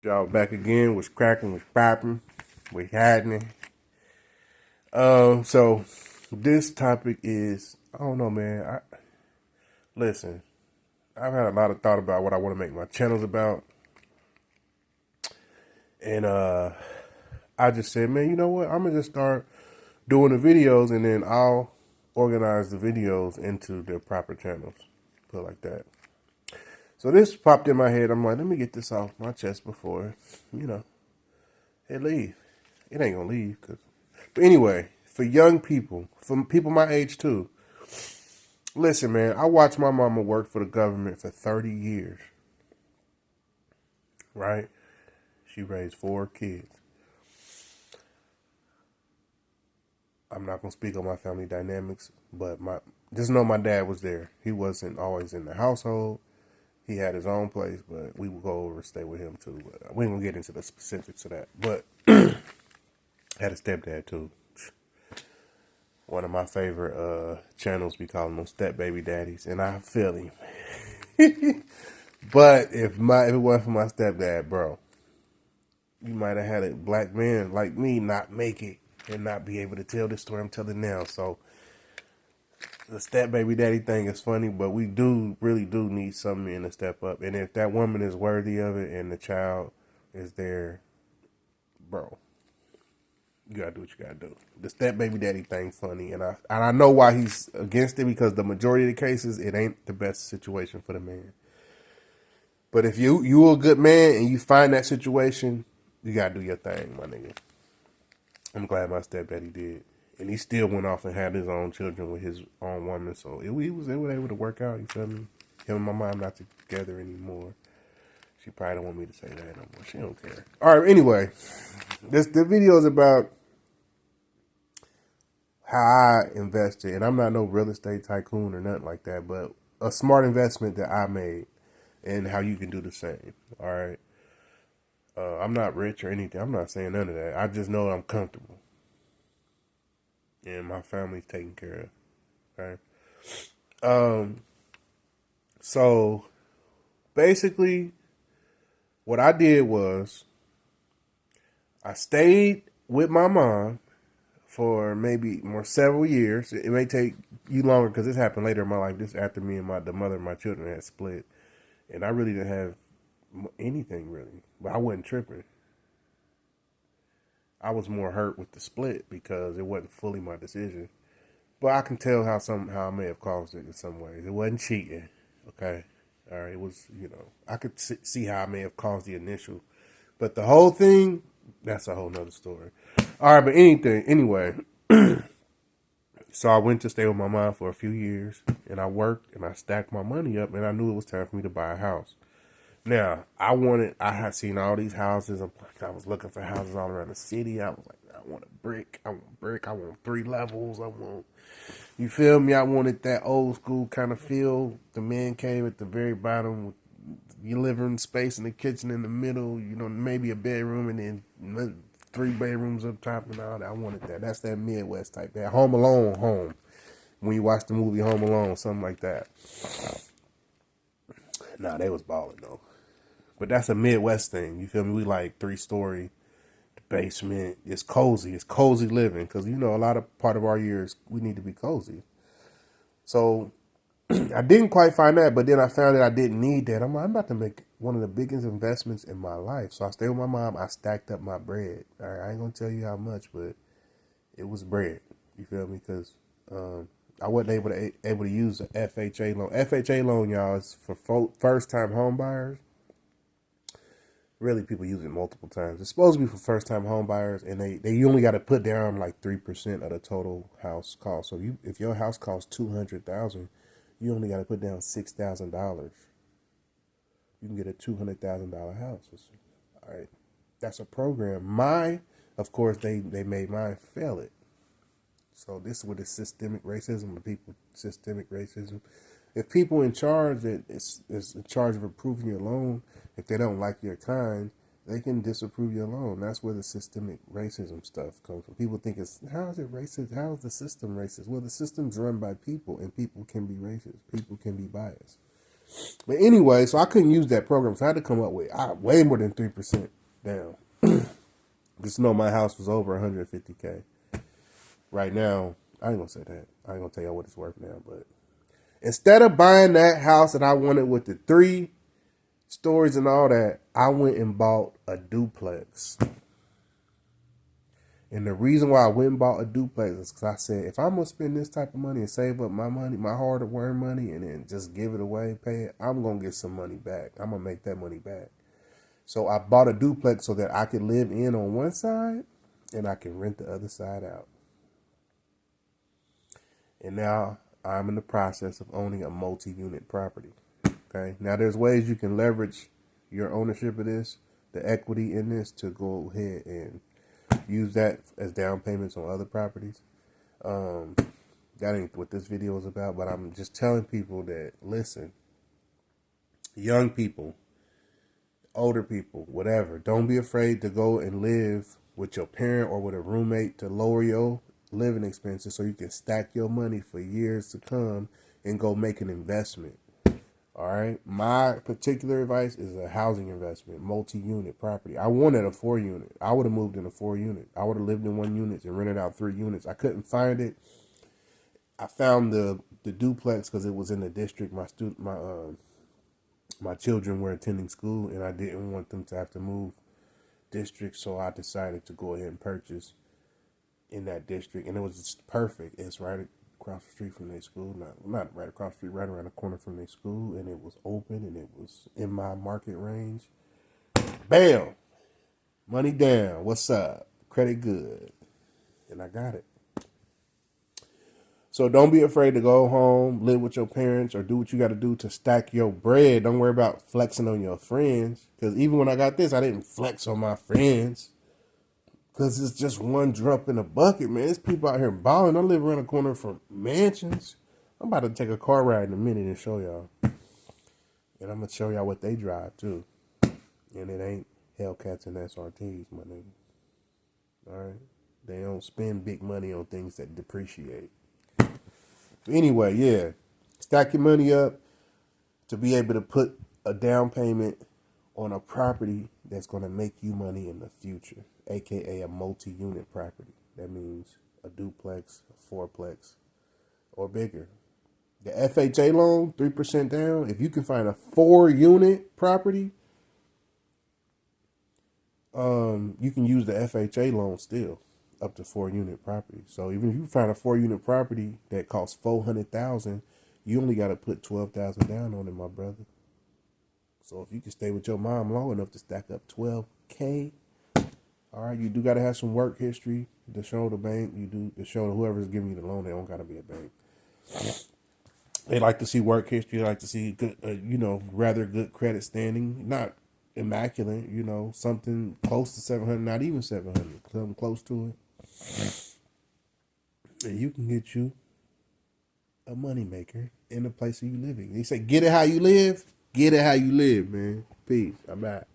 Y'all back again. Was cracking, was popping, was happening. So this topic is I don't know, man. Listen. I've had a lot of thought about what I want to make my channels about, and I just said, man, you know what? I'm gonna just start doing the videos, and then I'll organize the videos into their proper channels. Put it like that. So this popped in my head. I'm like, let me get this off my chest before, you know, it leave. It ain't gonna leave, but anyway, for young people, for people my age too. Listen, man, I watched my mama work for the government for 30 years, right? She raised 4 kids. I'm not gonna speak on my family dynamics, but just know my dad was there. He wasn't always in the household. He had his own place, but we would go over and stay with him too. But we ain't gonna get into the specifics of that. But I had a stepdad too. One of my favorite channels, we call them step baby daddies, and I feel him. But if it wasn't for my stepdad, bro, you might have had a black man like me not make it and not be able to tell this story I'm telling now. So the step baby daddy thing is funny, but we really do need some men to step up. And if that woman is worthy of it and the child is there, bro, you gotta do what you gotta do. The step baby daddy thing funny, and I know why he's against it, because the majority of the cases it ain't the best situation for the man. But if you a good man and you find that situation, you gotta do your thing, my nigga. I'm glad my stepdaddy did, and he still went off and had his own children with his own woman. So it was able to work out. You feel me? Him and my mom not together anymore. She probably don't want me to say that no more. She don't care. All right. Anyway, the video is about how I invested, and I'm not no real estate tycoon or nothing like that, but a smart investment that I made, and how you can do the same. All right. I'm not rich or anything. I'm not saying none of that. I just know I'm comfortable, and my family's taken care of. Okay. Um. So basically, what I did was I stayed with my mom for maybe more several years. It may take you longer because this happened later in my life. This after me and the mother of my children had split, and I really didn't have anything really, but I wasn't tripping. I was more hurt with the split because it wasn't fully my decision. But I can tell how I may have caused it in some ways. It wasn't cheating, okay? All right, it was, I could see how I may have caused the initial, but the whole thing, that's a whole nother story. All right, but anyway, so I went to stay with my mom for a few years, and I worked and I stacked my money up, and I knew it was time for me to buy a house. Now, I had seen all these houses. I was looking for houses all around the city. I was like, I want a brick. I want brick. I want 3 levels. You feel me? I wanted that old school kind of feel. The man cave at the very bottom with your living space and the kitchen in the middle. Maybe a bedroom and then 3 bedrooms up top and all that. I wanted that. That's that Midwest type. That Home Alone home. When you watch the movie Home Alone, something like that. Nah, they was balling though. But that's a Midwest thing. You feel me? We like 3-story basement. It's cozy. It's cozy living because a lot of part of our years we need to be cozy. So I didn't quite find that, but then I found that I didn't need that. I'm about to make one of the biggest investments in my life. So I stayed with my mom. I stacked up my bread. All right, I ain't gonna tell you how much, but it was bread. You feel me? Because I wasn't able to use the FHA loan. FHA loan, y'all, is for first time home buyers. Really, people use it multiple times. It's supposed to be for first time home buyers, and they only got to put down like 3% of the total house cost. So if your house costs $200,000, you only got to put down $6,000. You can get a $200,000 house. All right, that's a program. Of course, they made mine fail it. So this is where the systemic racism, systemic racism. If people in charge that is in charge of approving your loan, if they don't like your kind, they can disapprove your loan. That's where the systemic racism stuff comes from. People think how is it racist? How is the system racist? Well, the system's run by people, and people can be racist. People can be biased. But anyway, so I couldn't use that program, so I had to come up with way more than 3% down. Just know my house was over 150K. Right now, I ain't gonna say that. I ain't gonna tell you what it's worth now, but instead of buying that house that I wanted with the 3 stories and all that, I went and bought a duplex. And the reason why I went and bought a duplex is because I said, if I'm going to spend this type of money and save up my money, my hard-earned money, and then just give it away, pay it, I'm going to get some money back. I'm going to make that money back. So I bought a duplex so that I could live in on one side and I can rent the other side out. And now I'm in the process of owning a multi-unit property. Okay. Now there's ways you can leverage your ownership of this, the equity in this, to go ahead and use that as down payments on other properties. That ain't what this video is about, but I'm just telling people that, listen, young people, older people, whatever, don't be afraid to go and live with your parent or with a roommate to lower your living expenses so you can stack your money for years to come and go make an investment. All right. My particular advice is a housing investment, multi-unit property. I wanted a 4-unit. I would have moved in a 4-unit. I would have lived in 1 unit and rented out 3 units. I couldn't find it. I found the duplex because it was in the district my children were attending school, and I didn't want them to have to move districts, so I decided to go ahead and purchase in that district, and it was just perfect. It's right across the street from their school, not right across the street, right around the corner from their school, and it was open, and it was in my market range. Bam! Money down. What's up? Credit good. And I got it. So don't be afraid to go home, live with your parents, or do what you got to do to stack your bread. Don't worry about flexing on your friends. Because even when I got this, I didn't flex on my friends. Because it's just one drop in the bucket, man. There's people out here balling. I live around the corner from mansions. I'm about to take a car ride in a minute and show y'all. And I'm going to show y'all what they drive, too. And it ain't Hellcats and SRTs, my nigga. All right? They don't spend big money on things that depreciate. Anyway, yeah, stack your money up to be able to put a down payment on a property that's going to make you money in the future, aka a multi-unit property. That means a duplex, a fourplex, or bigger. The FHA loan, 3% down. If you can find a 4-unit property, you can use the FHA loan still. Up to 4-unit property. So even if you find a 4-unit property that costs $400,000, you only got to put $12,000 down on it, my brother. So if you can stay with your mom long enough to stack up $12K, all right, you do got to have some work history to show the bank. You do to show whoever's giving you the loan. They don't got to be a bank. They like to see work history. They like to see good, rather good credit standing. Not immaculate, something close to 700, not even 700, something close to it. And you can get you a moneymaker in the place where you living. They say, get it how you live. Get it how you live, man. Peace. I'm out.